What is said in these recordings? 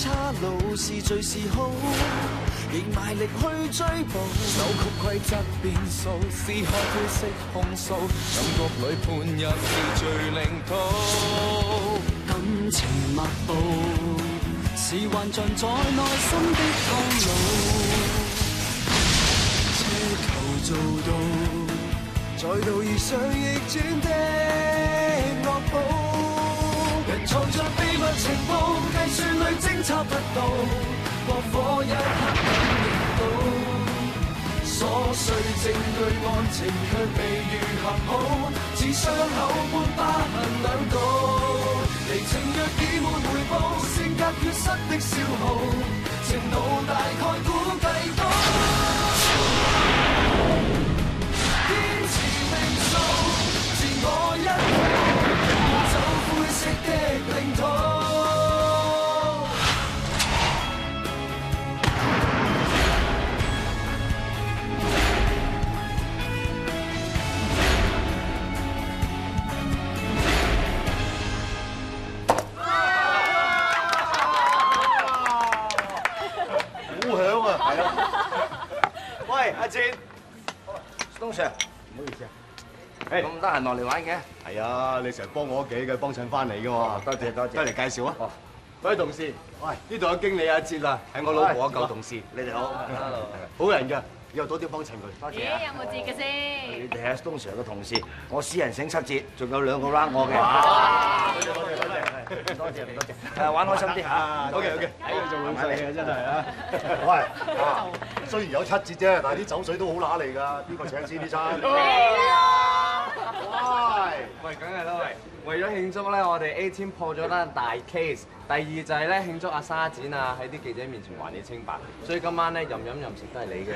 岔路是最是好，仍賣力去追捕。扭曲規則變數，撕開灰色控訴，感覺裏判入是最領土。感情密布，是幻象在內心的套路。奢求做到，在道義上逆轉的惡報。人藏着秘密情報，計算裏偵測不到，過火一刻感應到。瑣碎證據案情卻未愈合好，似傷口般疤痕兩道。離情若已沒回報，性格缺失的消耗，情路大概估計到。堅持命數，自我一步走灰色的領土。喂，阿戰，東 Sir， 唔好意思啊，咁得閒落嚟玩嘅？係啊，你成日幫我屋企嘅，幫襯翻嚟嘅喎。多謝多謝，得嚟介紹啊。哦，各位同事，喂，呢度有經理阿哲啊，係我老婆嘅舊同事。你哋好，好人㗎，以後多啲幫襯佢。多謝。咦，有冇折嘅先？你哋係東 Sir 嘅同事，我私人醒7折，仲有2個 round 我嘅。多謝多謝，玩開心啲嚇。OK，喺度做老細嘅真係啊。喂，雖然有7折啫，但係啲酒水都好揦嚟㗎。邊個請先呢餐？喂，梗係啦，喂，為咗慶祝咧，我哋 A team 破咗單大 case。第二就係咧慶祝阿沙展啊喺啲記者面前還你清白，所以今晚咧任食都係你嘅。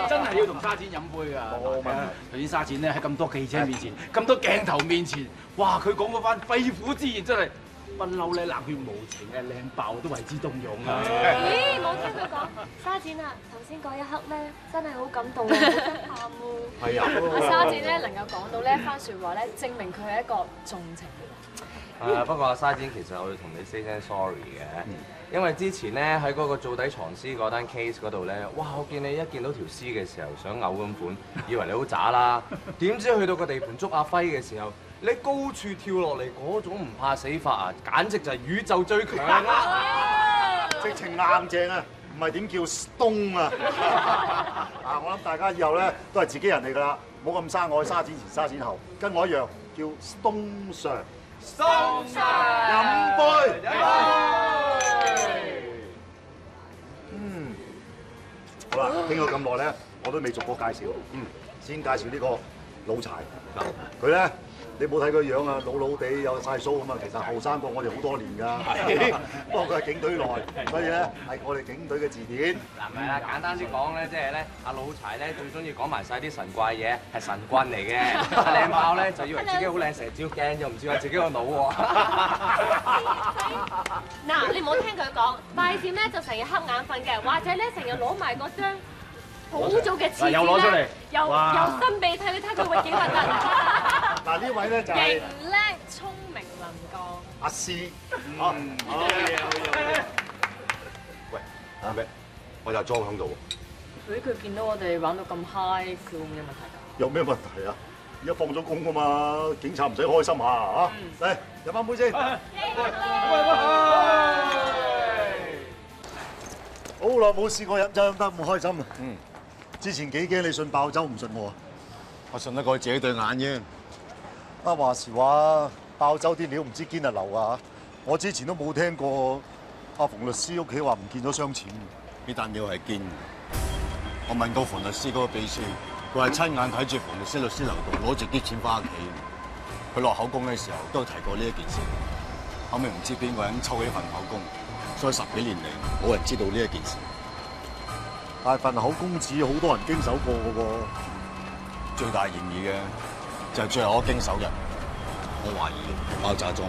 真係要同沙展飲杯㗎。冇問題。頭先沙展咧喺咁多記者面前、咁多鏡頭面前，哇！佢講嗰番肺腑之言真係不嬲咧，冷血無情嘅靚爆都為之動容啊！咦，冇聽佢講，沙展啊，頭先嗰一刻咧真係好感動啊，好想喊喎。係啊。阿沙展咧能夠講到呢一番説話咧，證明佢係一個重情嘅人。不過阿沙展其實我要同你 say 聲 sorry 嘅，因為之前咧喺嗰個做底藏屍嗰單 case 嗰度咧，哇！我見你一見到條屍嘅時候想嘔咁款，以為你好渣啦，點知去到個地盤捉阿輝嘅時候，你高處跳落嚟嗰種唔怕死法啊，簡直就係宇宙最強啦！直情硬正啊，唔係點叫 stone 啊！啊，我諗大家以後咧都係自己人嚟㗎啦，唔好咁生我沙展前沙展後，跟我一樣叫 Stone Sir。Stone Sir， 飲杯，飲杯。好啦，傾咗咁耐咧，我都未逐個介紹。先介紹呢個老柴。佢咧，你冇睇佢樣啊，老老地有晒鬚咁啊，其實後生過我哋好多年㗎。不過佢係警隊內，所以咧係我哋警隊嘅字典。嗱，唔係啦，簡單啲講咧，即係咧，阿老柴咧最中意講埋晒啲神怪嘢，係神棍嚟嘅。阿靚爆咧就以為自己好靚，成日照鏡又唔照下自己個腦喎。嗱，你唔好聽佢講，拜占咧就成日瞌眼瞓嘅，或者咧成日攞埋嗰張好早嘅廁又攞出嚟，又擤鼻涕，你睇佢會幾核突？嗱呢位咧就係勁叻、聰明能幹。阿師。好嘢。喂，阿咩？我就裝喺度。佢見到我哋玩到咁 high，佢會唔會有問題㗎？有咩問題啊？而家放咗工㗎嘛，警察唔使開心下嚇。嚟飲翻杯先。好耐冇試過飲酒飲得咁開心啊！之前幾驚你信爆酒唔信我啊？我信得過自己對眼啫。啊話時話，爆酒啲料唔知堅係流啊！我之前都冇聽過阿馮律師屋企話唔見咗箱錢。呢單料係堅嘅。我問過馮律師嗰個秘書，佢話親眼睇住馮律師律師樓度攞住啲錢翻屋企。佢落口供嘅時候都有提過呢一件事。後尾唔知邊個人抽起份口供，所以10幾年嚟冇人知道呢一件事。但係份口供紙好多人經手過嘅喎。最大嫌疑嘅就係最後嗰經手人，我懷疑係爆炸莊。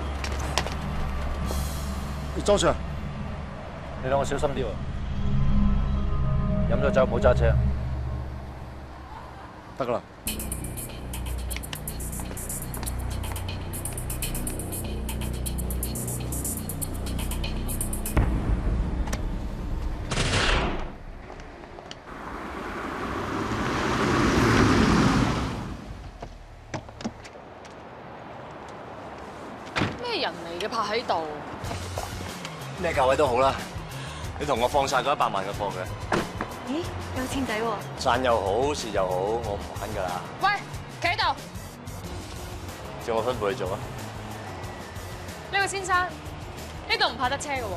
莊 Sir，你兩個小心啲喎，飲咗酒唔好揸車。得㗎啦。人嚟嘅拍喺度。咩價位都好啦，你同我放晒嗰100萬嘅貨嘅。咦，有錢仔喎！賺又好，蝕又好，我唔玩㗎啦。喂，企喺度！照我吩咐你做啊！呢位先生，呢度唔泊得車嘅喎。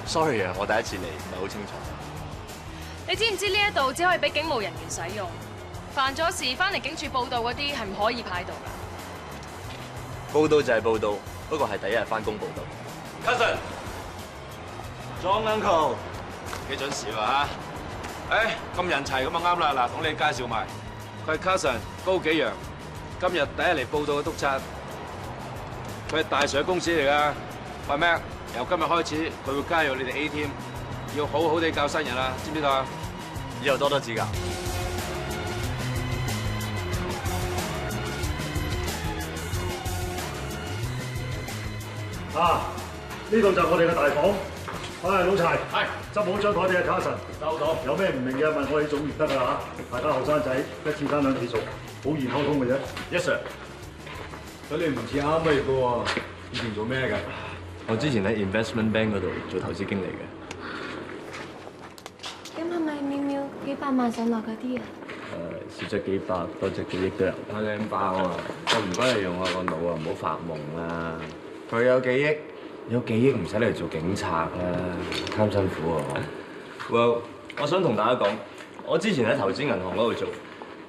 Sorry 啊，我第一次嚟，唔係好清楚。你知唔知呢一度只可以俾警務人員使用？犯咗事翻嚟警署報到嗰啲係唔可以派到㗎。報到就係報到，不過係第一日翻工報到。Cousin，John Uncle，幾準時喎嚇！誒咁人齊咁啊啱啦！嗱，同你介紹埋，佢係 Cousin 高紀陽，今日第一嚟報到嘅督察，佢係大 Sir 公司嚟㗎。喂 Mac，由今日開始佢會加入你哋 A team，要好好地教新人啊，知唔知道啊？以後多多指教。呢度就我哋嘅大房。老柴，執好張台俾阿卡神。收到。有咩唔明嘅問我哋總員得㗎啦嚇。大家後生仔一次爭兩次數，好易溝通嘅啫。 Yes sir。咁你唔似啱畢業嘅喎，以前做咩㗎？我之前喺 investment bank 嗰度做投資經理嘅。咁係咪秒秒幾百萬上落嗰啲啊？少則幾百，多則幾億都有。阿靚爆啊！我唔該你用下個腦啊，唔好發夢啦。佢有幾億，有幾億唔使嚟做警察啦，貪辛苦啊！Well， 我想同大家講，我之前喺投資銀行嗰度做，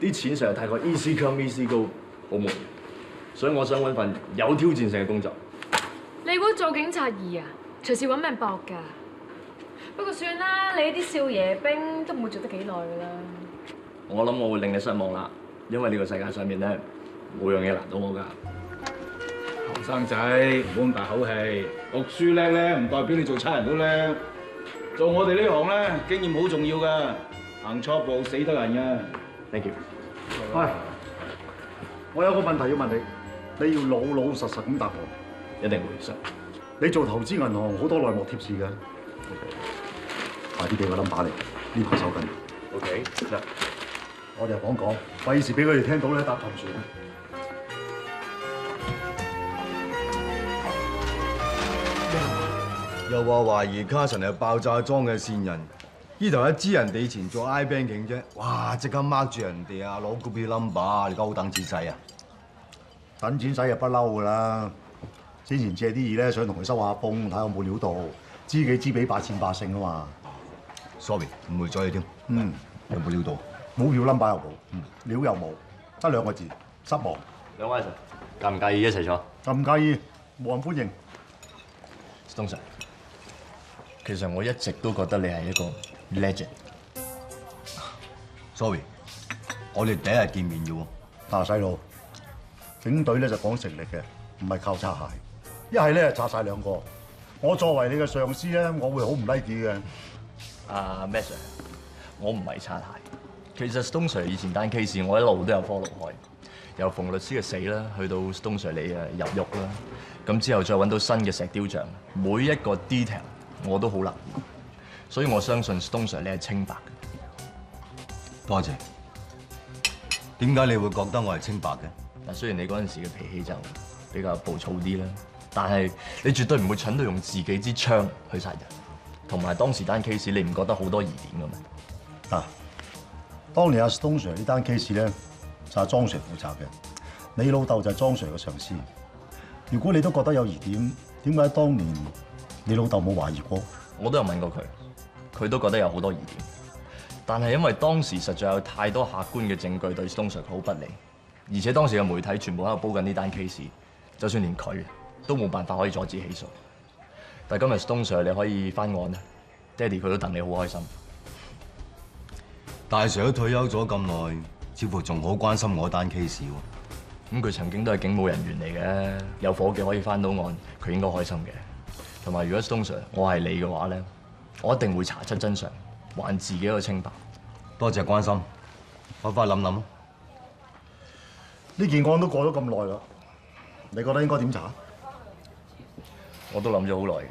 啲錢實在太過 easy come easy go， 好悶，所以我想揾份有挑戰性嘅工作。你估做警察易啊？隨時揾命搏㗎。不過算啦，你啲少爺兵都唔會做得幾耐㗎啦。我諗我會令你失望啦，因為呢個世界上面咧，冇樣嘢難到我㗎。後生仔唔好咁大口氣，讀書叻咧唔代表你做差人都叻。做我哋呢行咧，經驗好重要㗎，行錯步死得人㗎。Thank you。喂，我有個問題要問你，你要老老實實咁答我。一定會實。你做投資銀行好多內幕貼士嘅，快啲俾個 number 嚟，呢排收緊。OK，得。我哋講，費事俾佢哋聽到咧搭沉船。又話懷疑卡神係爆炸莊嘅線人，呢頭一知人哋以前做 I-banking 啫，哇！即刻 mark 住人哋啊，攞股票 number，你夠等錢使啊？等錢使就不嬲噶啦。之前借啲嘢咧，想同佢收下風，睇下有冇料到，知己知彼，百戰百勝啊嘛。Sorry， 唔會再你添。有冇料到？冇票 number 又冇，料又冇，得2個字，失望。兩位 Sir， 介唔介意一齊坐？就唔介意，冇人歡迎。東 Sir， 其實我一直都覺得你係一個 legend。Sorry， 我哋第一日見面嘅喎。嗱，細路，警隊咧就講實力嘅，唔係靠擦鞋。一係咧擦晒2個。我作為你嘅上司咧，我會好唔 like 嘅。咩 Sir？ 我唔係擦鞋。其實 Stone Sir 以前單 case 我一路都有 follow 開，由馮律師嘅死啦，去到 Stone Sir 你入獄啦，咁之後再揾到新嘅石雕像，每一個 detail 我都好留意，所以我相信 Stone Sir 你係清白嘅。多謝。點解你會覺得我係清白嘅？但雖然你嗰陣時嘅脾氣就比較暴躁啲啦，但係你絕對唔會蠢到用自己支槍去殺人，同埋當時單 case 你唔覺得好多疑點嘅咩？嗱，當年阿 Stone Sir 呢單 case 咧就係莊 Sir 負責嘅，你老豆就係莊 Sir 嘅上司。如果你都覺得有疑點，點解當年你老豆冇懷疑過？我都有問過佢，佢都覺得有好多疑點，但係因為當時實在有太多客觀嘅證據對 Stone Sir 好不利，而且當時嘅媒體全部喺度煲緊呢單 case， 就算連佢都冇辦法可以阻止起訴。但係今日 Stone Sir 你可以翻案啦，爹哋佢都戥你好開心。大 Sir 都退休咗咁耐，似乎仲好關心我單 case 喎。咁佢曾經都係警務人員嚟嘅，有夥計可以翻到案，佢應該開心嘅。同埋如果 Stone Sir 我係你嘅話咧，我一定會查出真相，還自己一個清白。多謝關心，我翻去諗諗。呢件案都過咗咁耐啦，你覺得應該點查？我都諗咗好耐嘅。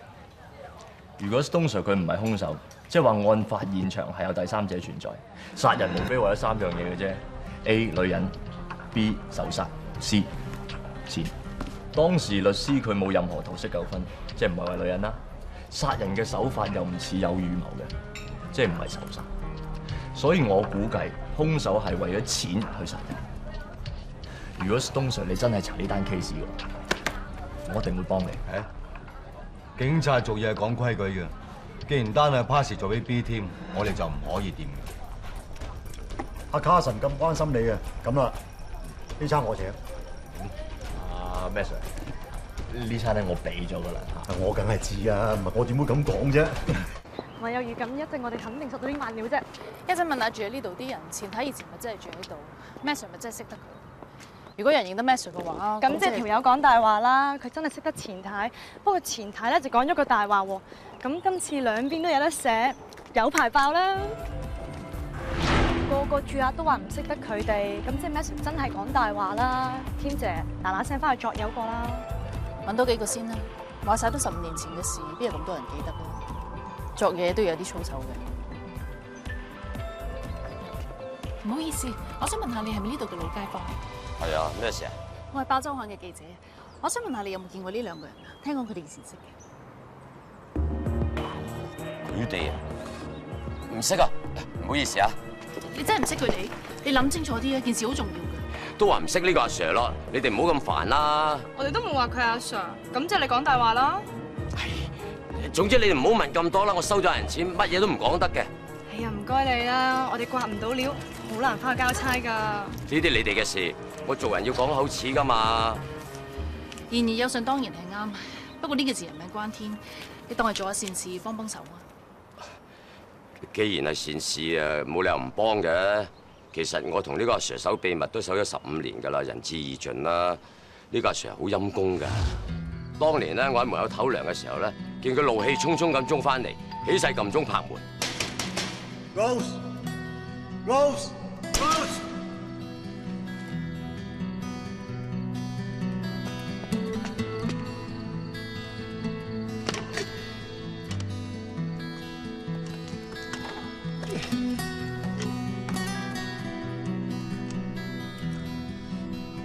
如果 Stone Sir 佢唔係兇手，即係話案發現場係有第三者存在，殺人無非為咗3樣嘢嘅啫 ：A 女人、B 仇殺、C 錢。當時律師佢冇任何桃色糾紛，即係唔係話女人啦。殺人嘅手法又唔似有預謀嘅，即係唔係仇殺。所以我估計兇手係為咗錢去殺人。如果東 Sir 你真係查呢單 case 嘅話，我一定會幫你。警察做嘢係講規矩嘅，既然單係 pass 做俾 B team，我哋就唔可以掂嘅。阿卡神咁關心你嘅，咁啦，呢餐我請。咩 Sir？ 呢餐咧我俾咗噶啦。我梗係知啊，唔係我點會咁講啫？我有預感，一陣我哋肯定實到啲慢料啫。一陣問下住喺呢度啲人，前睇以前咪真係住喺度 ，Master 咪真係識得佢。如果人認得 Master 嘅話，咁即係條友講大話啦，佢真係識得前太，不過前太咧就講咗個大話喎。咁今次兩邊都有得寫，有排爆啦。個個住客都話唔識得佢哋，咁即係 Master 真係講大話啦。添姐嗱嗱聲翻去作有個啦。揾多幾個先啦，話晒都15年前嘅事，邊有咁多人記得咧？作嘢都要有啲操守嘅。唔好意思，我想問下你係咪呢度嘅老街坊？係啊，咩事啊？我係包週刊嘅記者，我想問下你有冇見過呢兩個人啊？聽講佢哋以前識嘅。佢哋啊，唔識啊，唔好意思啊。你真係唔識佢哋？你諗清楚啲啊，件事好重要嘅。都話唔識呢個阿 Sir 咯，你哋唔好咁煩啦。我哋都冇話佢係阿 Sir，咁即係你講大話啦。總之你哋唔好問咁多啦，我收咗人錢，乜嘢都唔講得嘅。哎呀，唔該你啦，我哋刮唔到料，好難翻去交差㗎。呢啲你哋嘅事，我做人要講口齒㗎嘛。言而有信當然係啱，不過呢件事人命關天，你當係做下善事幫幫手啊。既然係善事啊，冇理由唔幫嘅。其實我同呢個阿 Sir 守秘密都守咗15年㗎啦，仁至義盡啦。呢個阿 Sir 好陰功㗎。當年咧，我喺門口唞涼嘅時候咧，見佢怒氣沖沖咁衝翻嚟，起勢撳鐘拍門。Rose。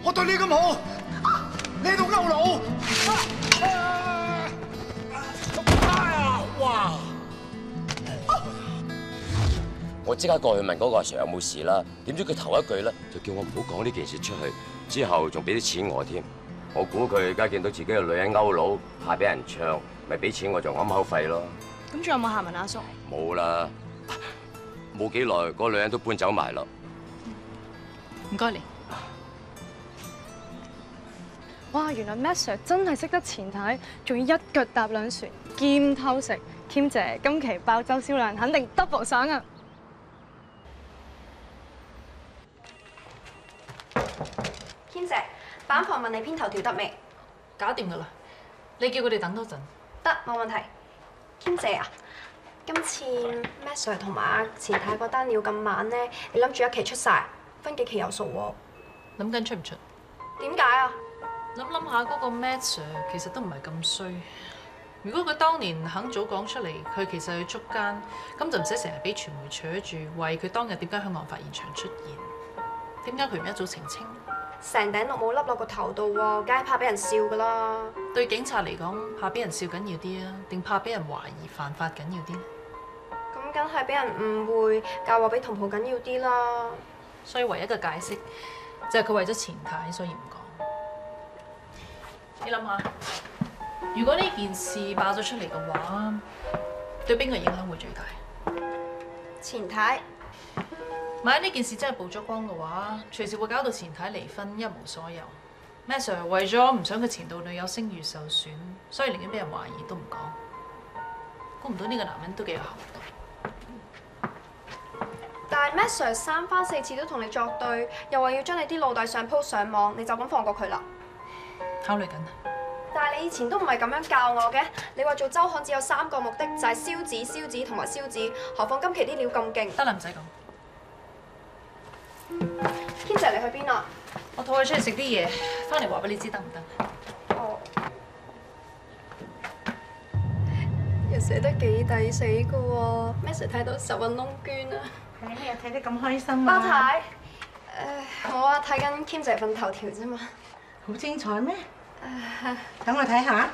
我對你咁好，你喺度勾佬！哇！我即刻過去問嗰個阿 Sir 有冇事啦，點知佢頭一句咧就叫我唔好講呢件事出去，之後仲俾啲錢我添。我估佢而家見到自己嘅女人勾佬，怕俾人唱，咪俾錢我做揞口費咯。咁仲有冇下文阿叔？冇啦，冇幾耐，嗰個女人都搬走埋咯。唔該你。哇！原來 Master 真係識得前太，仲要一腳踏兩船，兼偷食。兼姐今期爆周銷量肯定 double 上啊！兼姐，版房問你編頭條得未？搞掂㗎啦，你叫佢哋等多陣。得，冇問題。兼姐啊，今次 Master 同埋阿前太嗰單料咁慢咧，你諗住一期出晒，分幾期有數喎？諗緊出唔出？點解啊？諗下嗰個 Master 其實都唔係咁衰。如果佢當年肯早講出嚟，佢其實去捉奸，咁就唔使成日俾傳媒扯住，為佢當日點解喺案發現場出現。點解佢唔一早澄清？成頂綠帽笠落個頭度喎，梗係怕俾人笑㗎啦。對警察嚟講，怕俾人笑緊要啲啊，定怕俾人懷疑犯法緊要啲？咁梗係俾人誤會，教話俾同袍緊要啲啦。所以唯一嘅解釋就係佢為咗前太，所以唔講。你諗下，如果呢件事爆咗出嚟嘅話，對邊個影響會最大？前太。萬一呢件事真係曝咗光嘅話，隨時會搞到前太離婚一無所有。Master 為咗唔想佢前度女友聲譽受損，所以寧願俾人懷疑都唔講。估唔到呢個男人都幾有厚道。但係 Master 3番4次都同你作對，又話要將你啲老底相 post 上網，你就咁放過佢啦？考慮緊。但係你以前都唔係咁樣教我嘅，你話做週刊只有3個目的，就係燒紙同埋燒紙，何況今期啲料咁勁。得啦，唔使講。軒姐，你去邊啊？我抱佢出去食啲嘢，翻嚟話俾你知得唔得？哦。又寫得幾抵死㗎喎 ，Master 睇到十運窿捐啊！你又睇得咁開心包太，冇啊，睇緊軒姐份頭條啫嘛。好精彩咩？等我睇下。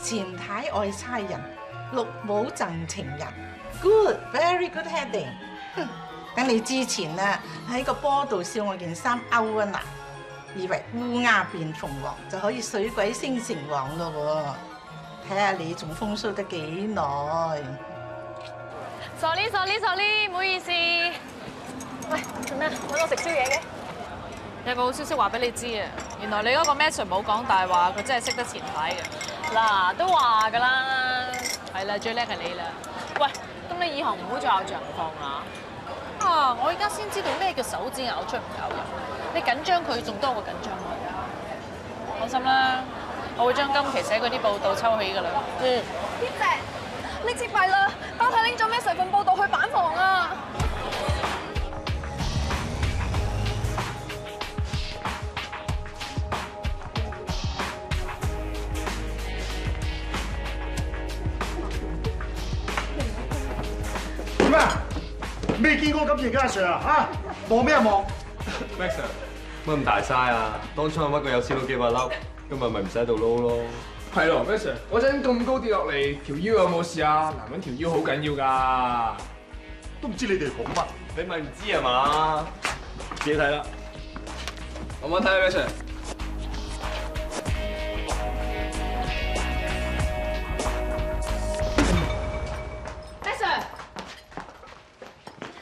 前太愛差人，綠帽贈情人。Good，very good heading。等你之前啊喺個波度笑我件衫勾啊嗱，以為烏鴉變鳳凰就可以水鬼升城隍咯喎。睇下你仲風騷得幾耐？Sorry，唔好意思。喂，做咩？揾我食宵夜嘅？有冇好消息話俾你知啊？原來你嗰個 Master 冇講大話，佢真係識得前排嘅。嗱，都話㗎啦，係啦，最叻係你啦。喂，咁你以後唔好再咬住人放啦。啊！我而家先知道咩叫手指咬出唔咬入。你緊張佢仲多過緊張我。放心啦，我會將今期寫嗰啲報道抽起㗎啦。天姐，呢次弊啦，包太拎咗咩成份報道去板房啊！點啊？未見過咁型嘅阿 Sir 啊！嚇，望咩啊望 ？Max Sir， 乜咁大嘥啊？當初屈個有錢佬幾百粒，今日咪唔使喺度撈咯。係咯 ，Max Sir，嗰陣咁高跌落嚟，條腰有冇事啊？男人條腰好緊要㗎。都唔知你哋講乜？你咪唔知係嘛？自己睇啦。我睇下 Max Sir。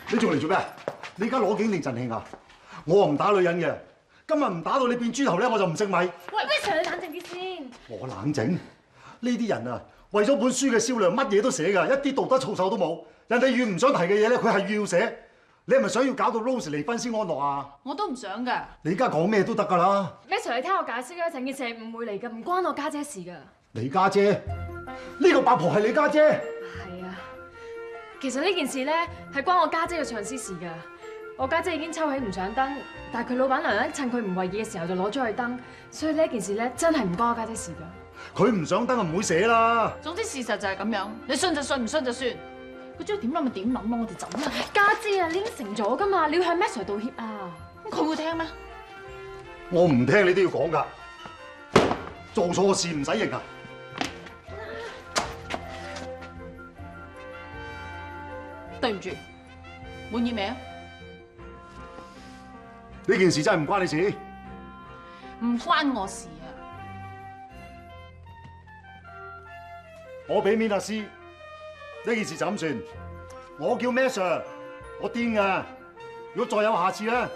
你做嚟做咩？你而家攞景定贈慶啊？我唔打女人嘅，今日唔打到你變豬頭咧，我就唔食米。喂，Sir，你冷靜啲先。我冷靜？呢啲人啊，為咗本書嘅銷量，乜嘢都寫㗎，一啲道德操守都冇。人哋越唔想提嘅嘢咧，佢係要寫。你係咪想要搞到 Rose 離婚先安樂啊？我都唔想㗎。你而家講咩都得㗎啦。Sir，你聽我解釋啦，成件事係誤會嚟㗎，唔關我家姐事㗎。你家姐？呢個八婆係你家姐？係啊。其實呢件事咧係關我家姐嘅上司事㗎。我家姐已經抽起唔想登，但係佢老闆娘咧趁佢唔為意嘅時候就攞咗去登，所以呢件事咧真係唔關我家姐事㗎。佢唔想登就唔會寫啦。總之事實就係咁樣，你信就信，唔信就算。佢中意點諗咪點諗咯，我哋走啦。家姐啊，你應承咗㗎嘛，你要向 Master 道歉啊。佢會聽咩？我唔聽你都要講㗎。做錯事唔使認啊！對唔住，滿意未啊？呢件事真係唔關你事，唔關我事啊！我俾面阿師，呢件事就咁算。我叫咩 Sir， 我癲㗎。如果再有下次咧，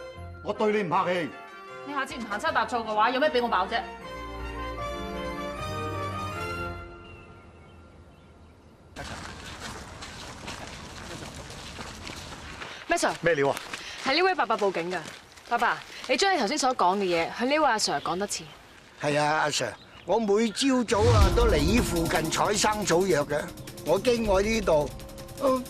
我對你唔客氣。你下次唔行差踏錯嘅話，有咩俾我爆啫？咩 Sir？ 咩料啊？係呢位伯伯報警㗎。伯伯，你將你頭先所講嘅嘢向呢位阿 Sir 講多次。係啊，阿 Sir， 我每朝早啊都嚟呢附近採生草藥嘅。我經過呢度，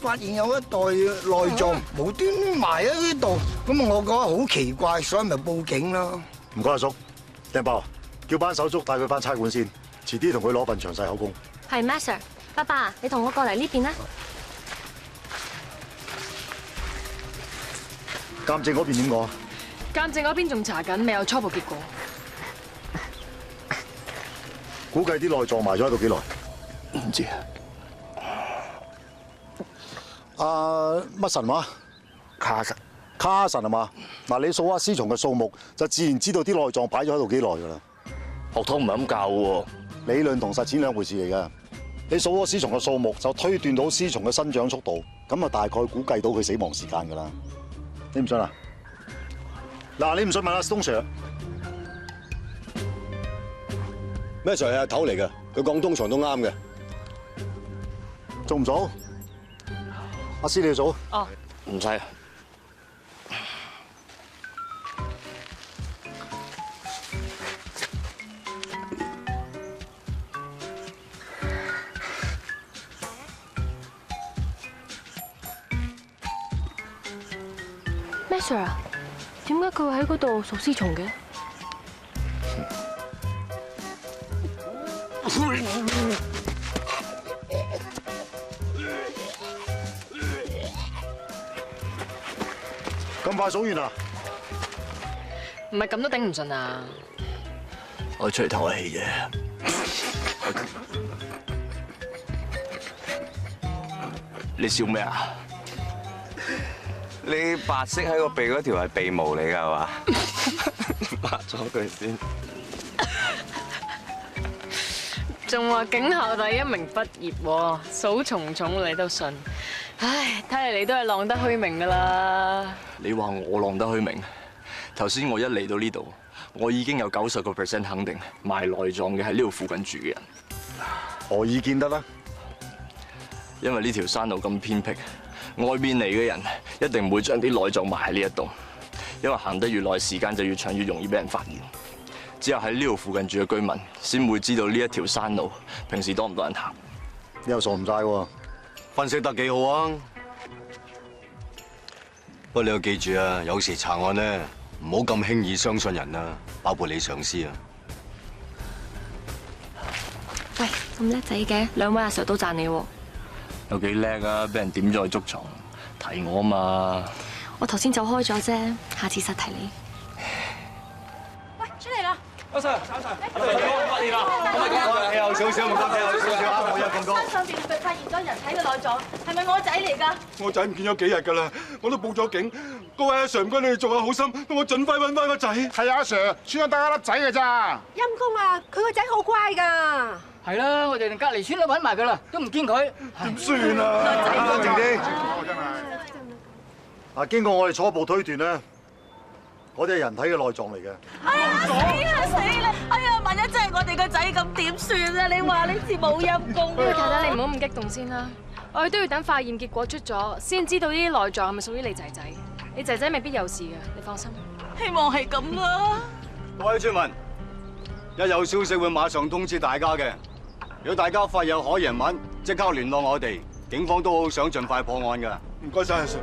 發現有一袋內臟無端埋喺呢度，咁我覺得好奇怪，所以咪報警咯。唔該阿叔，掟包，叫班手足帶佢翻差館先，遲啲同佢攞份詳細口供。係咩 Sir？ 伯伯，你同我過嚟呢邊啦。鑑證嗰邊點講啊？鑑證嗰邊仲查緊，未有初步結果。估計啲內臟埋咗喺度幾耐？唔知啊。乜神話？卡神。卡神係嘛？嗱，你數下屍蟲嘅數目，就自然知道啲內臟擺咗喺度幾耐㗎啦。學堂唔係咁教喎，理論同實踐兩回事嚟㗎。你數咗屍蟲嘅數目，就推斷到屍蟲嘅生長速度，咁啊大概估計到佢死亡時間㗎啦。你唔信啊？嗱，你唔信問阿東 Sir。咩 Sir 係阿頭嚟嘅，佢講通常都啱嘅。做唔做？阿師你要做？哦，唔使。咩 Sir 啊？點解佢會喺嗰度數屍蟲嘅？咁快數完啦？唔係咁都頂唔順啊！我出嚟透下氣啫。你笑咩啊？你白色喺個鼻嗰條係鼻毛嚟㗎係嘛？抹咗佢先。仲話警校第一名畢業喎，數重重你都信？唉，睇嚟你都係浪得虛名㗎啦。你話我浪得虛名？頭先我一嚟到呢度，我已經有90% 肯定賣內臟嘅係呢度附近住嘅人。何以見得啦？因為呢條山路咁偏僻，外面嚟嘅人一定唔會將啲內臟埋喺呢一度，因為行得越耐，時間就越長，越容易俾人發現。只有喺呢度附近住嘅居民，先會知道呢一條山路平時多唔多人行。你又傻唔晒喎？分析得幾好啊！不過你要記住啊，有時查案咧，唔好咁輕易相信人啊，包括你上司啊。喂，咁叻仔嘅，兩位阿 Sir 都讚你喎。有幾叻啊！俾人點咗去捉蟲，提我啊嘛！我頭先走開咗啫，下次實提你。喂，出嚟啦！阿 Sir，阿 Sir，發現啦！睇後少少，唔該，睇後少少啊！冇有咁多。山上邊被發現咗人體嘅內臟，係咪我仔嚟㗎？我仔唔見咗幾日㗎啦，我都報咗警。各位阿 Sir，唔該你哋做下好心，等我盡快揾翻個仔。係啊，阿 Sir，村得一粒仔㗎咋？陰公啊，佢個仔好乖㗎。係啦，我哋連隔離村都揾埋佢啦，都唔見佢，點算啊？靜啲。啊，經過我哋初步推斷咧，嗰啲係人體嘅內臟嚟嘅。哎呀死啦死啦！哎呀，萬一真係我哋個仔咁點算啊？你話呢次冇陰功啊！太太，你唔好咁激動先啦，我哋都要等化驗結果出咗，先知道呢啲內臟係咪屬於你仔仔。你仔仔未必有事嘅，你放心。希望係咁啦。各位村民，一有消息會馬上通知大家嘅。如果大家發現有可疑人物，即刻聯絡我哋，警方都好想盡快破案㗎。唔該晒，阿 Sir。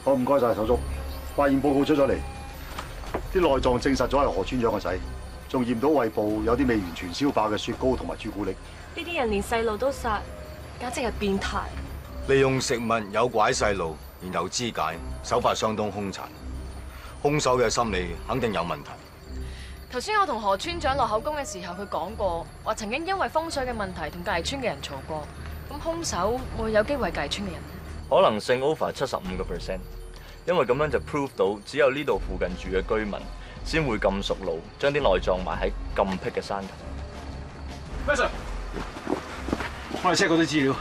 好，唔該晒手足。化驗報告出咗嚟，啲內臟證實咗係何村長個仔，仲驗到胃部有啲未完全消化嘅雪糕同埋朱古力。呢啲人連細路都殺，簡直係變態。利用食物誘拐細路，然後肢解，手法相當兇殘。兇手嘅心理肯定有問題。頭先我同何村長落口供嘅時候，佢講過話曾經因為風水嘅問題同隔離村嘅人嘈過。咁兇手會有機會係隔離村嘅人？可能性 over 75%，因為咁樣就 prove 到只有呢度附近住嘅居民先會咁熟路，將啲內臟埋喺咁僻嘅山頭。咩 Sir？我哋 check 過啲資料，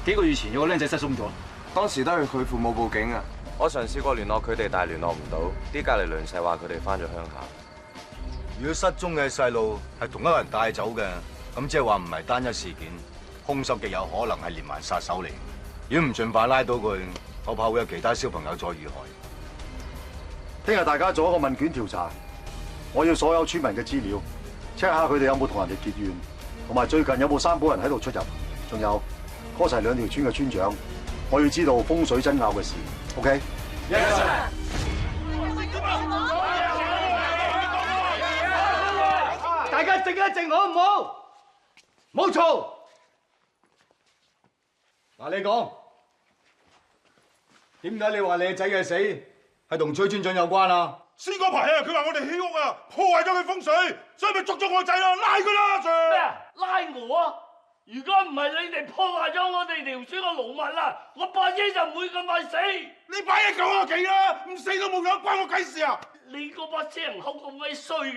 幾個月前有個僆仔失蹤咗，當時都係佢父母報警啊！我嘗試過聯絡佢哋，但係聯絡唔到。啲隔離鄰舍話佢哋翻咗鄉下。如果失蹤嘅細路係同一個人帶走嘅，咁即係話唔係單一事件，兇手極有可能係連環殺手嚟。如果唔盡快拉到佢，我怕會有其他小朋友再遇害。聽日大家做一個問卷調查，我要所有村民嘅資料 ，check 下佢哋有冇同人哋結怨，同埋最近有冇三寶人喺度出入，仲有 call 齊兩條村嘅村長，我要知道風水爭拗嘅事。OK？ Yes sir。大家靜一靜好唔好？唔好嘈。嗱，你講點解你話你仔嘅死係同崔村長有關啊？先嗰排啊，佢話我哋起屋啊，破壞咗佢風水，所以咪捉咗我仔啦，拉佢啦，阿 Sir。咩啊？拉我啊？如果唔係你哋破壞咗我哋條村嘅農物啦，我把姐就唔會咁快死。你把嘢講我幾啦？唔死都冇用，關我鬼事啊！你嗰把聲口咁鬼衰嘅，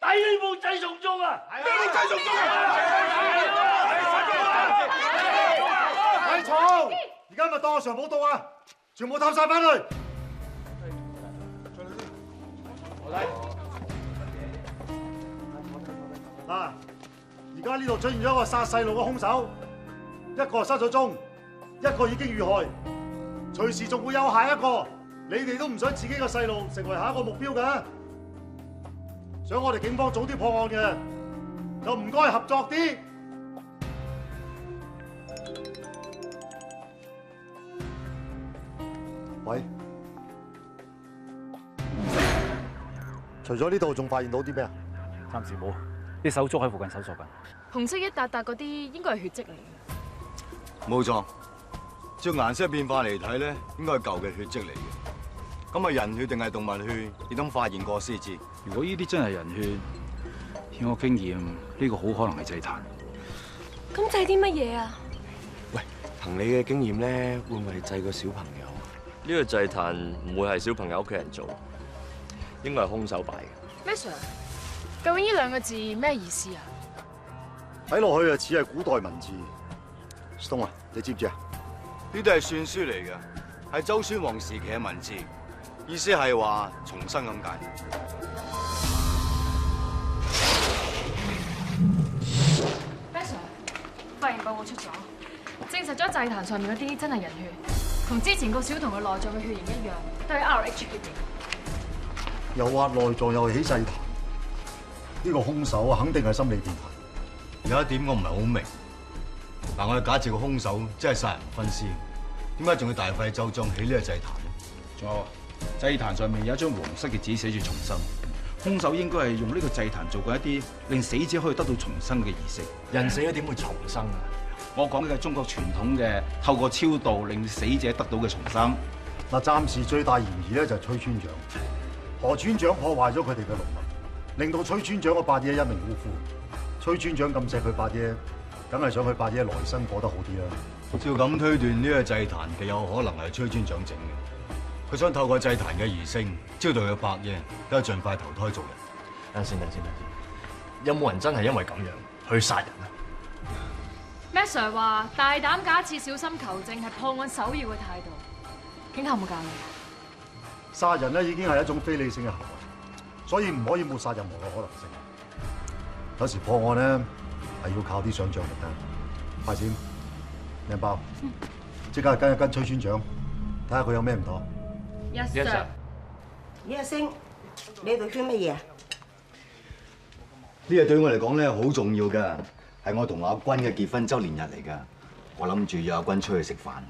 抵你冇仔送終啊！咩冇仔送終啊？咪嘈！而家咪當我常冇到啊！全部探晒翻去。嗱，而家呢度出現咗一個殺細路嘅兇手，一個失咗蹤，一個已經遇害，隨時仲會有下一個。你哋都唔想自己個細路成為下一個目標㗎？想我哋警方早啲破案嘅，就唔該合作啲。喂，除咗呢度，仲發現到啲咩啊？暫時冇，啲手足喺附近搜索緊。紅色一笪笪嗰啲應該係血跡嚟嘅。冇錯，照顏色變化嚟睇咧，應該係舊嘅血跡嚟嘅。咁係人血定係動物血？亦都發現過先知。如果呢啲真係人血，以我經驗，呢個好可能係祭壇。咁祭啲乜嘢啊？喂，憑你嘅經驗咧，會唔會係祭個小朋友？呢個祭壇唔會係小朋友屋企人做，應該係兇手擺嘅。咩 Sir？究竟呢兩個字咩意思啊？睇落去啊，似係古代文字。Stone啊，你知唔知啊？呢啲係算書嚟嘅，係周宣王時期嘅文字，意思係話重生咁解。咩 Sir？發現報告出咗，證實咗祭壇上面嗰啲真係人血，同之前個小童嘅內臟嘅血型一樣，都係 RH 血型。又話內臟又係起祭壇，呢個兇手啊，肯定係心理變態。有一點我唔係好明，嗱，我哋假設個兇手真係殺人唔分屍，點解仲要大費周章起呢個祭壇咧？仲有祭壇上面有一張黃色嘅紙寫住重生，兇手應該係用呢個祭壇做過一啲令死者可以得到重生嘅儀式。人死咗點會重生啊？我講嘅係中國傳統嘅透過超度令死者得到嘅重生。嗱，暫時最大嫌疑咧就係崔村長。何村長破壞咗佢哋嘅農物，令到崔村長個伯爺一命嗚呼。崔村長咁錫佢伯爺，梗係想佢伯爺來生過得好啲啦。照咁推斷，呢個祭壇極有可能係崔村長整嘅。佢想透過祭壇嘅儀式招待佢伯爺，等佢盡快投胎做人。等先，有冇人真係因為咁樣去殺人啊？咩 Sir 話大膽假設、小心求證係破案首要嘅態度。警校有冇教你？殺人咧已經係一種非理性嘅行為，所以唔可以抹殺任何嘅可能性。有時破案咧係要靠啲想像力嘅。快閃，靚包，即刻跟一跟崔村長，睇下佢有咩唔妥。Yes sir。李阿星，你喺度圈乜嘢啊？呢日對我嚟講咧好重要㗎，係我同阿君嘅結婚週年日嚟㗎。我諗住約阿君出去食飯。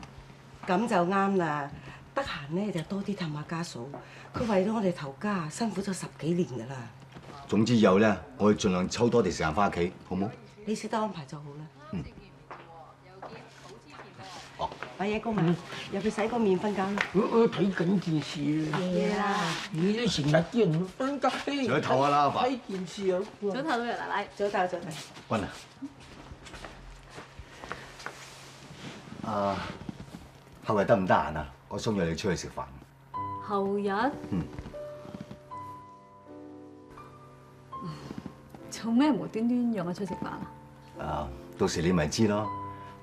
咁就啱啦，得閒咧就多啲氹下家嫂。佢為咗我哋頭家辛苦咗10幾年㗎啦。總之以後咧，我會盡量抽多啲時間翻屋企，好唔好？你識得安排就好啦。嗯。哦。把嘢公文入去洗個面瞓覺啦。我睇緊電視啊！夜啦。你都成日叫人翻家，想唞下啦，阿爸。睇電視啊！早唞到呀，奶奶。早唞。君啊，後日得唔得閒啊？我想約你出去食飯。後日？嗯。做咩無端端約我出去食飯啊？啊，到時你咪知咯。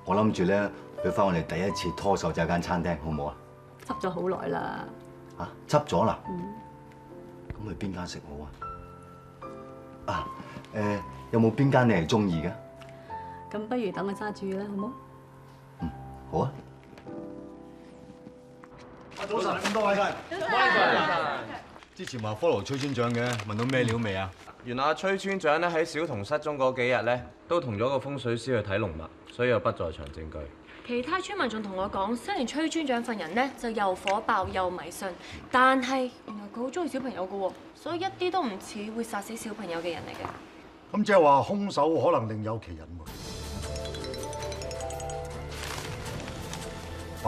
我諗住咧去翻我哋第一次拖手仔間餐廳，好唔好啊？執咗好耐啦。嚇，執咗啦？咁去邊間食好啊？有冇邊間你係中意嘅？咁不如等我揸住啦，好唔好？好啊。早晨，咁多位。之前話 follow 崔村長嘅，問到咩料未啊？原來阿崔村長咧喺小童失蹤嗰幾日咧，都同咗個風水師去睇龍脈，所以有不在場證據。其他村民仲同我講，雖然崔村長份人咧就又火爆又迷信，但係原來佢好中意小朋友嘅喎，所以一啲都唔似會殺死小朋友嘅人嚟嘅。咁即係話兇手可能另有其人喎。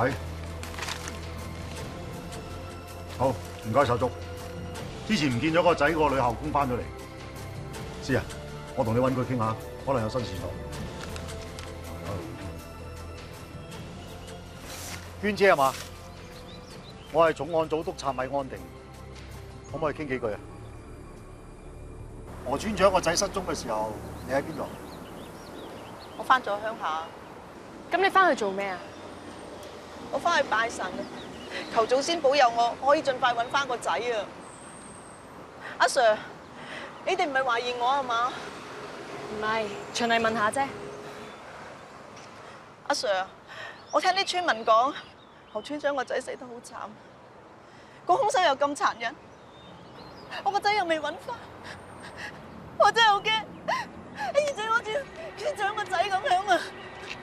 喂，好，唔該手足。之前唔見咗個仔個女校工翻咗嚟，師啊，我同你揾佢傾下，可能有新線索。娟姐係嘛？我係重案組督察米安定，可唔可以傾幾句啊？何村長個仔失蹤嘅時候，你喺邊度？我翻咗鄉下。咁你翻去做咩啊？我翻去拜神啊，求祖先保佑我可以盡快揾翻個仔啊！阿 Sir， 你哋唔係懷疑我係嘛？唔係，循例問下啫。阿 Sir， 我聽啲村民講，何村長個仔死得好慘，個兇手又咁殘忍，我個仔又未揾翻，我真係好驚，而且好似村長個仔咁樣啊！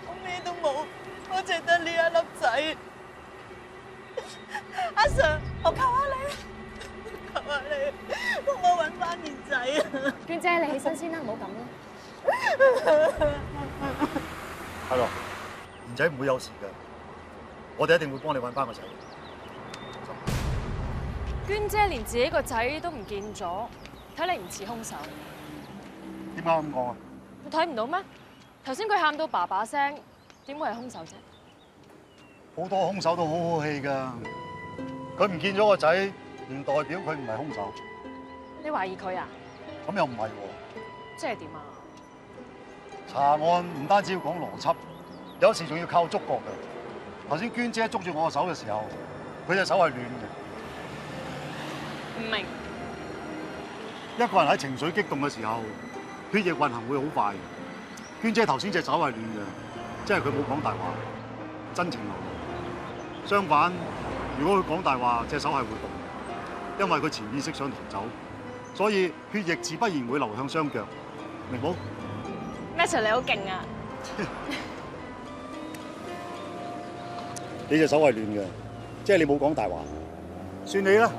我咩都冇，我淨得呢一粒仔。阿 Sir， 我求下你，求下你，幫我揾翻賢仔啊！娟姐，你起身先啦，唔好咁啦。係咯，賢仔唔會有事㗎，我哋一定會幫你揾翻個仔。娟姐連自己個仔都唔見咗，睇嚟唔似兇手。點解咁講啊？你睇唔到咩？頭先佢喊到爸爸聲，點會係兇手啫？好多兇手都好好氣㗎，佢唔見咗個仔，唔代表佢唔係兇手。你懷疑佢啊？咁又唔係喎。即係點啊？查案唔單止要講邏輯，有時仲要靠觸覺㗎。頭先娟姐捉住我個手嘅時候，佢隻手係暖嘅。唔明。一個人喺情緒激動嘅時候，血液運行會好快嘅。娟姐頭先隻手係暖嘅，即係佢冇講大話，真情流露。相反，如果佢講大話，隻手係會動嘅，因為佢潛意識想逃走，所以血液自不然會流向雙腳，明冇？咩 Sir 你好勁啊！你隻手係暖嘅，即係你冇講大話，算你啦。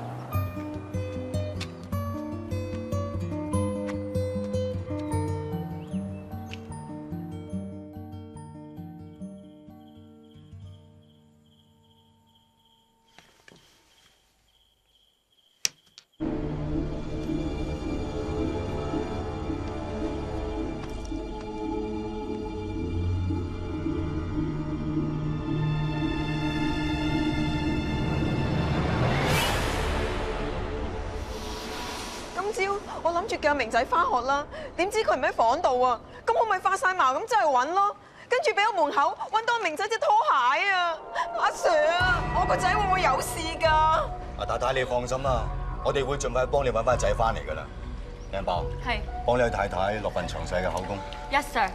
我諗住叫阿明仔翻學啦，點知佢唔喺房度啊！咁我咪發晒矛咁真係揾咯，跟住俾我門口揾到阿明仔隻拖鞋啊！阿 Sir 啊，我個仔會唔會有事㗎？阿太太你放心啦，我哋會盡快幫你揾翻仔翻嚟㗎啦。靚寶，係幫你太太落份詳細嘅口供。 Yes sir，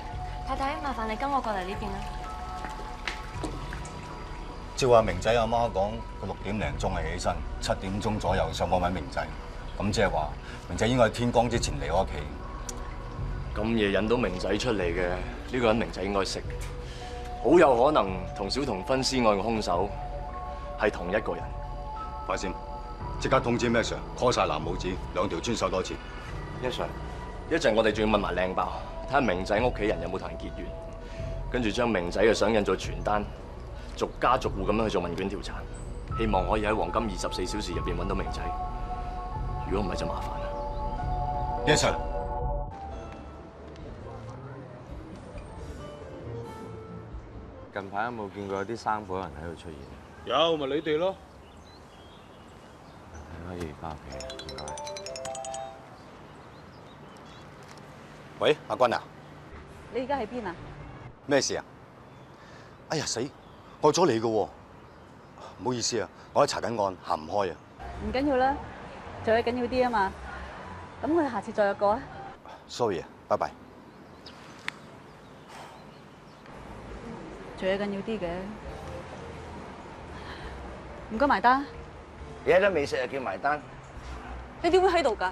太太麻煩你跟我過嚟呢邊啦。照阿明仔阿媽講，佢6點零鐘係起身，7點鐘左右上網揾明仔。咁即係話，明仔應該喺天光之前離開屋企。咁夜引到明仔出嚟嘅，呢個人明仔應該識，好有可能同小童分屍案嘅兇手係同一個人。快先，即刻通知咩 Sir call 晒藍帽子，2條村手多次。Yes Sir，一陣我哋仲要問埋靚爆，睇下明仔屋企人有冇同人結緣，跟住將明仔嘅相印做傳單，逐家逐戶咁樣去做問卷調查，希望可以喺黃金24小時入邊揾到明仔。如果唔係就麻煩啦。Yes Sir。近排有冇見過有啲生火人喺度出現？有咪你哋咯。可以翻屋企，唔該。喂，阿君啊，你而家喺邊啊？咩事啊？哎呀死，過咗你嘅喎，唔好意思啊，我喺查緊案，行唔開啊。唔緊要啦，做嘢緊要啲啊嘛。咁我哋下次再約過啊。Sorry 啊，拜拜。做嘢緊要啲嘅，唔該埋單。嘢都未食就叫埋單。你點會喺度㗎？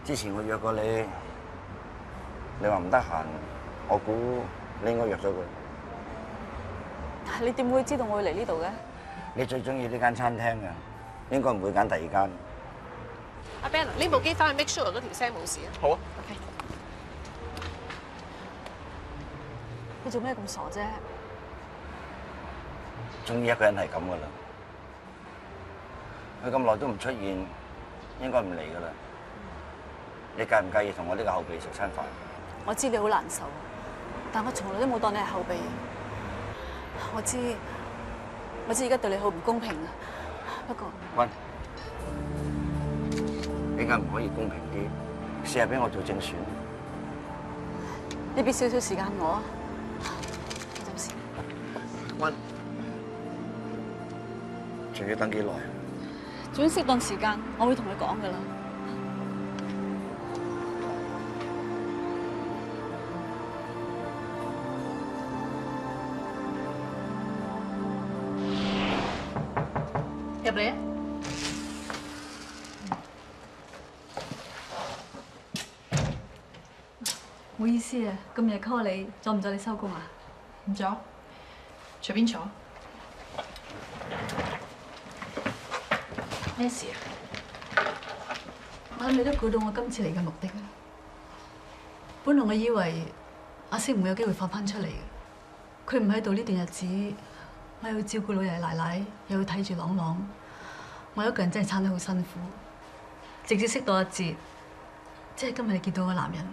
之前我約過你，你話唔得閒，我估你應該約咗佢。你點會知道我會嚟呢度嘅？你最中意呢間餐廳㗎，應該唔會揀第二間。阿 Ben， 呢部機翻去 make sure 嗰條聲冇事啊。好啊。OK。你做咩咁傻啫？終於一個人係咁噶啦，佢咁耐都唔出現，應該唔嚟噶啦。你介唔介意同我呢個後備食餐飯？我知你好難受，但我從來都冇當你係後備。我知而家對你好唔公平啊。不過，君，點解唔可以公平啲？試下俾我做正選。你俾少少時間我啊。君，仲要等幾耐？仲要適當時間，我會同佢講噶啦。入嚟啊！唔好意思啊，咁夜 call 你，阻唔阻你收工啊？唔阻，隨便坐。咩事啊？我諗你都估到我今次嚟嘅目的啦。本來我以為阿星唔會有機會放翻出嚟嘅，佢唔喺度呢段日子，我又要照顧老爺奶奶，又要睇住朗朗，我一個人真係撐得好辛苦。直至識到阿哲，即係今日你見到個男人。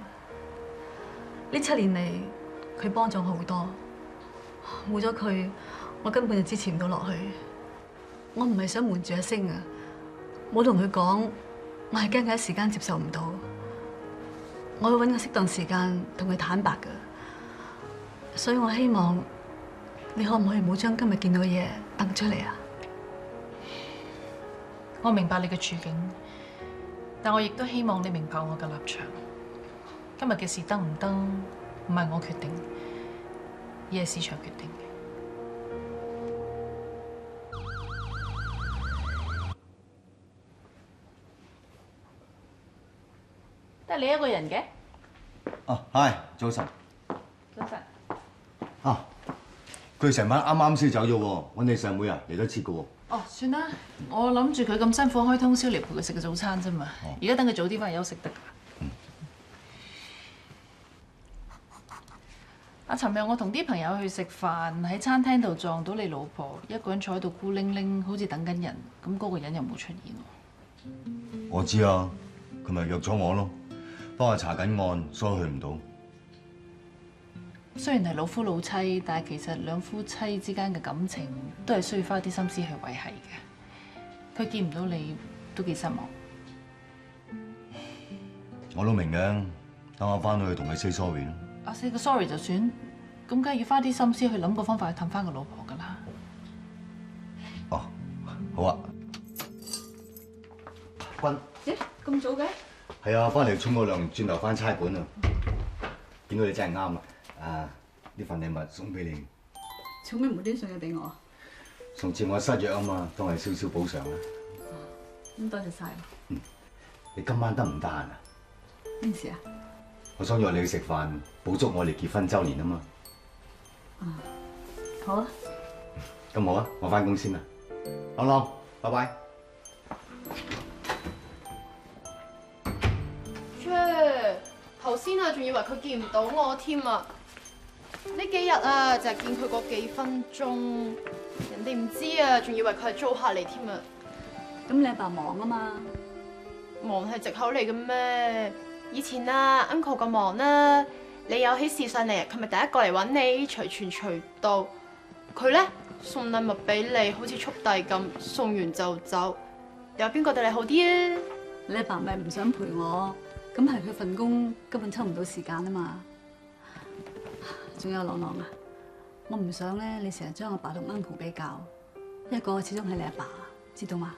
呢7年嚟，佢幫咗我好多，冇咗佢，我根本就支持唔到落去。我唔係想瞞住阿星啊，冇同佢講，我係驚佢一時間接受唔到。我會揾個適當時間同佢坦白㗎，所以我希望你可唔可以唔好將今日見到嘅嘢登出嚟啊？我明白你嘅處境，但我亦都希望你明白我嘅立場。今日嘅事登唔登，唔係我決定，而係市場決定嘅。得你一個人嘅？啊，係，早晨。早晨。啊，佢成晚啱啱先走咗喎，我哋成日每日嚟得切嘅喎。哦，算啦，我諗住佢咁辛苦開通宵嚟陪佢食個早餐啫嘛，而家等佢早啲翻去休息得㗎。尋日我同啲朋友去食飯，喺餐廳度撞到你老婆一個人坐喺度孤零零，好似等緊人。咁嗰個人又冇出現喎。我知啊，佢咪約咗我咯，幫我查緊案，所以去唔到。雖然係老夫老妻，但係其實兩夫妻之間嘅感情都係需要花啲心思去維繫嘅。佢見唔到你都幾失望。我都明嘅，等我翻去同佢 say sorry 咯。阿四個 sorry 就算，咁梗係要花啲心思去諗個方法去氹翻個老婆㗎啦。哦，好啊。君。咦？咁早嘅？係啊，翻嚟沖個涼，轉頭翻差館啊。見到你真係啱啊！啊，呢份禮物送俾你。做咩無端送嘢俾我？上次我失約啊嘛，當係少少補償啦。咁多謝晒。你今晚得唔得閒啊？咩事啊？我想約你去食飯，補足我哋結婚週年啊嘛。好啊。咁好啊，我翻工先啦。朗朗，拜拜。頭先啊，仲以為佢見唔到我添啊！呢幾日啊，就係見佢嗰幾分鐘，人哋唔知啊，仲以為佢係租客嚟添啊！咁你阿爸忙啊嘛？忙係藉口嚟嘅咩？以前啊 ，uncle 咁忙啦，你有喜事上嚟，佢咪第一個嚟揾你，隨傳隨到。佢咧送禮物俾你，好似速遞咁，送完就走。有邊個對你好啲啊？你阿爸咪唔想陪我，咁係佢份工根本抽唔到時間啊嘛。仲有朗朗啊，我唔想咧你成日將阿爸同 uncle 比較，因為嗰個始終係你阿爸，知道嗎？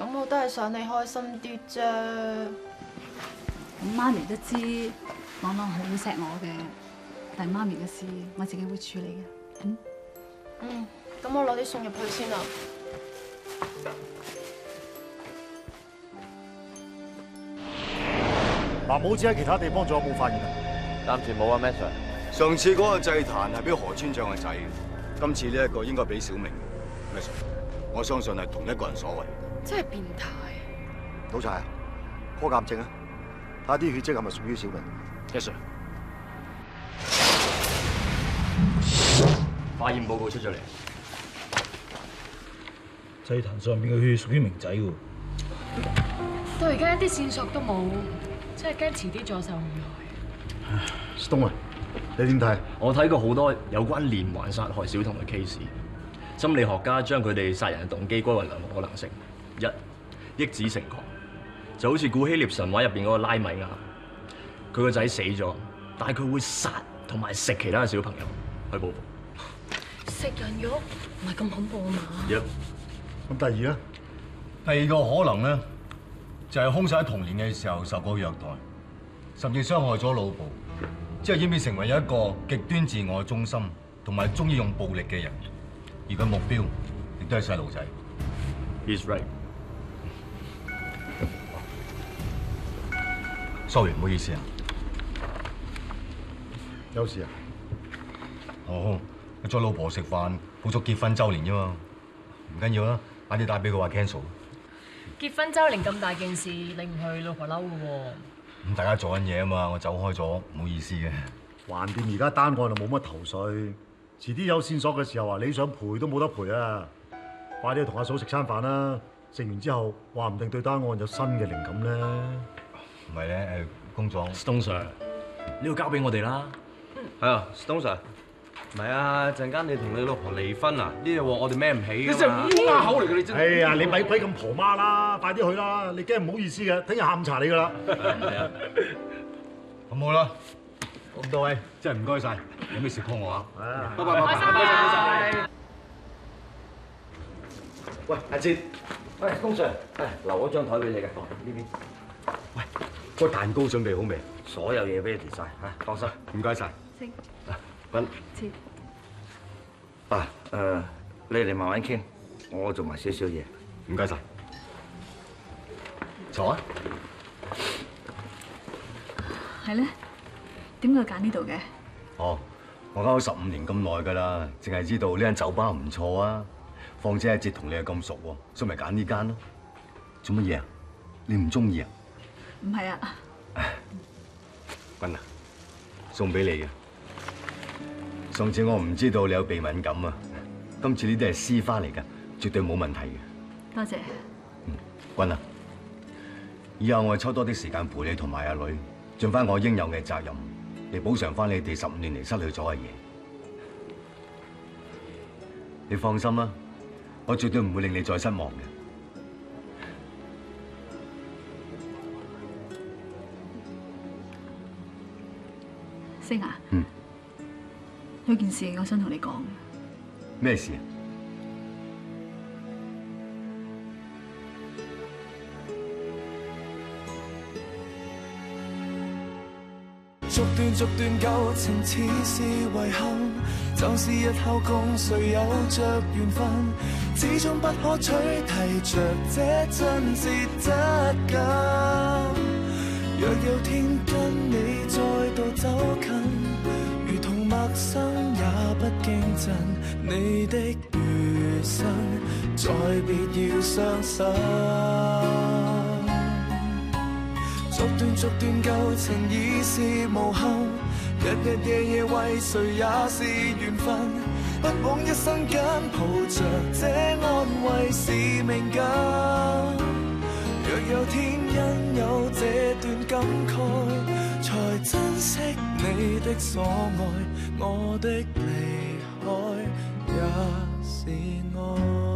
咁我都係想你開心啲啫。咁媽咪都知朗朗好錫我嘅，但係媽咪嘅事我自己會處理嘅。咁我攞啲餸入去先啦。嗱，冇知喺其他地方仲有冇發現啊？暫時冇啊，咩 Sir？上次嗰個祭壇係俾何村長嘅仔，今次呢一個應該俾小明。咩 Sir？我相信係同一個人所為。真係變態。老柴啊，科鑑證啊，睇下啲血跡係咪屬於小明 ？Yes Sir。化驗報告出咗嚟，祭壇上面嘅血屬於明仔喎。到而家一啲線索都冇，真係驚遲啲助手唔來。東啊，你點睇？我睇過好多有關連環殺害小童嘅 case， 心理學家將佢哋殺人嘅動機歸為兩個可能性：一，抑制成狂，就好似古希臘神話入邊嗰個拉米亞，佢個仔死咗，但係佢會殺同埋食其他嘅小朋友去報復。食人肉唔係咁恐怖啊嘛。咁第二咧？第二個可能咧，就係兇手喺童年嘅時候受過虐待，甚至傷害咗腦部，之後演變成為一個極端自我中心同埋中意用暴力嘅人，而佢目標亦都係細路仔。He's right。Sorry， 唔好意思啊。有事啊？哦，我載老婆食飯，補足結婚週年啫嘛，唔緊要啦，快啲打俾佢話 cancel。結婚週年咁大件事，你唔去老婆嬲嘅喎。咁大家做緊嘢啊嘛，我走開咗，唔好意思嘅。橫掂而家單案就冇乜頭緒，遲啲有線索嘅時候啊，你想賠都冇得賠啊！快啲同阿嫂食餐飯啦，食完之後話唔定對單案有新嘅靈感咧。唔係咧，工總 Stone Sir， 呢個交俾我哋啦。係啊 ，Stone Sir， 唔係啊，陣間你同你老婆離婚啊？呢啲鑊我哋孭唔起㗎嘛。你真係烏鴉口嚟嘅，你真係。哎呀，你咪鬼咁婆媽啦，快啲去啦！你驚唔好意思嘅，聽日下午茶你㗎啦。係啊。咁好啦，咁多位真係唔該晒，有咩事 call 我啊。拜拜。拜拜。喂，阿哲，喂，公 Sir， 留咗張台俾你嘅，呢邊。喂，個蛋糕準備好未？所有嘢 ready 晒嚇，放心。唔該晒。君，切。你哋慢慢傾，我做埋少少嘢。唔該晒。坐啊。係咧？點解揀呢度嘅？哦，我交咗15年咁耐㗎啦，淨係知道呢間酒吧唔錯啊。況且阿哲同你又咁熟喎，所以咪揀呢間咯。做乜嘢啊？你唔中意啊？唔係啊。君啊，送俾你嘅。上次我唔知道你有鼻敏感啊，今次呢啲係私花嚟㗎，絕對冇問題嘅。多謝。君啊，以後我抽多啲時間陪你同埋阿女，盡翻我應有嘅責任，嚟補償翻你哋15年嚟失去咗嘅嘢。你放心啦。我絕對唔會令你再失望嘅。星啊，有件事我想同你講。咩事啊？逐段舊情似是遺憾，就是日後共誰有着緣分，始終不可取替着這真摯質感。若有天跟你再度走近，如同陌生也不驚震，你的餘生再別要傷心。逐段舊情已是無憾，日夜夜為誰也是緣分，不枉一生緊抱着這安慰是命感。若有天因有這段感慨，才珍惜你的所愛，我的離開也是愛。